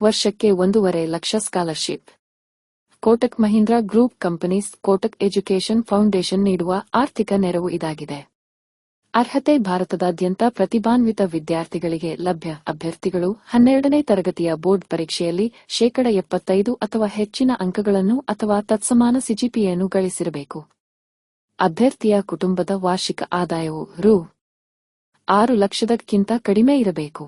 ವರ್ಷಕ್ಕೆ 1.5 lakh scholarship. Kotak Mahindra group companies Kotak education foundation ನೀಡುವ ಆರ್ಥಿಕ ನೆರವು ಇದಾಗಿದೆ. ಅರ್ಹತೆ ಭಾರತದಾದ್ಯಂತ ಪ್ರತಿಭಾನ್ವಿತ ವಿದ್ಯಾರ್ಥಿಗಳಿಗೆ ಲಭ್ಯ. ಅಭ್ಯರ್ಥಿಗಳು 12ನೇ ತರಗತಿಯ ಬೋರ್ಡ್ ಪರೀಕ್ಷೆಯಲ್ಲಿ 75% ಅಥವಾ ಹೆಚ್ಚಿನ ಅಂಕಗಳನ್ನು ಅಥವಾ ತತ್ಸಮಾನ ಸಿಜಿಪಿಎಯನ್ನು ಗಳಿಸಿರಬೇಕು. ಅಭ್ಯರ್ಥಿಯ ಕುಟುಂಬದ ವಾರ್ಷಿಕ ಆದಾಯವು ರೂ. 6 ಲಕ್ಷಕ್ಕಿಂತ ಕಡಿಮೆ ಇರಬೇಕು.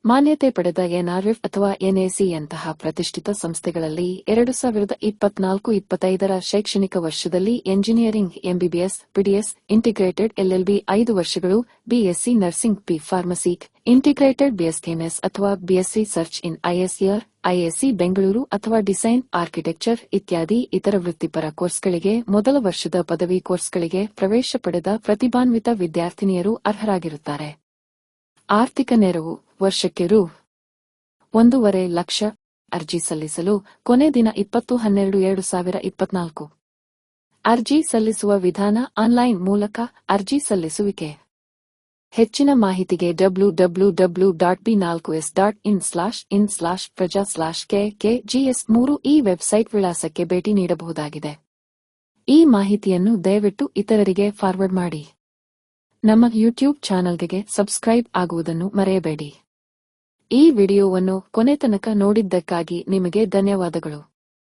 ಮಾನ್ಯತೆ ಪಡೆದ ಎನ್ಆರ್ಎಫ್ ಅಥವಾ ಎನ್ಎಸಿಯಂತಹ ಪ್ರತಿಷ್ಠಿತ ಸಂಸ್ಥೆಗಳಲ್ಲಿ 2024-25ರ ಶೈಕ್ಷಣಿಕ ವರ್ಷದಲ್ಲಿ engineering MBBS, BDS, integrated LLB 5 ವರ್ಷಗಳು, BSc nursing, B pharmacy, integrated BSc MS ಅಥವಾ BSc search in IISER, IISc Bengaluru ಅಥವಾ ಡಿಸೈನ್, ಆರ್ಕಿಟೆಕ್ಚರ್ ಇತ್ಯಾದಿ ಇತರ ವೃತ್ತಿಪರ ಕೋರ್ಸ್ಗಳಿಗೆ ಮೊದಲ ವರ್ಷದ ಪದವಿ ಕೋರ್ಸ್ಗಳಿಗೆ ಪ್ರವೇಶ ಪಡೆದ ಪ್ರತಿಭಾನ್ವಿತ ವಿದ್ಯಾರ್ಥಿನಿಯರು ಅರ್ಹರಾಗಿರುತ್ತಾರೆ. ಆರ್ಥಿಕ ನೆರವು ವರ್ಷಕ್ಕೆ ರೂ. 1.5 ಲಕ್ಷ. ಅರ್ಜಿ ಸಲ್ಲಿಸಲು ಕೊನೆ ದಿನ 20/12/2024. ಅರ್ಜಿ ಸಲ್ಲಿಸುವ ವಿಧಾನ ಆನ್ಲೈನ್ ಮೂಲಕ ಅರ್ಜಿ ಸಲ್ಲಿಸುವಿಕೆ. ಹೆಚ್ಚಿನ ಮಾಹಿತಿಗೆ www.b4us.in/in/praja/kkgs3 ಈ ವೆಬ್ಸೈಟ್ ವಿಳಾಸಕ್ಕೆ ಭೇಟಿ ನೀಡಬಹುದಾಗಿದೆ. ಈ ಮಾಹಿತಿಯನ್ನು ದಯವಿಟ್ಟು ಇತರರಿಗೆ ಫಾರ್ವರ್ಡ್ ಮಾಡಿ. ನಮ್ಮ ಯೂಟ್ಯೂಬ್ ಚಾನಲ್ಗೆ ಸಬ್ಸ್ಕ್ರೈಬ್ ಆಗುವುದನ್ನು ಮರೆಯಬೇಡಿ. ಈ ವಿಡಿಯೋವನ್ನು ಕೊನೆತನಕ ನೋಡಿದ್ದಕ್ಕಾಗಿ ನಿಮಗೆ ಧನ್ಯವಾದಗಳು.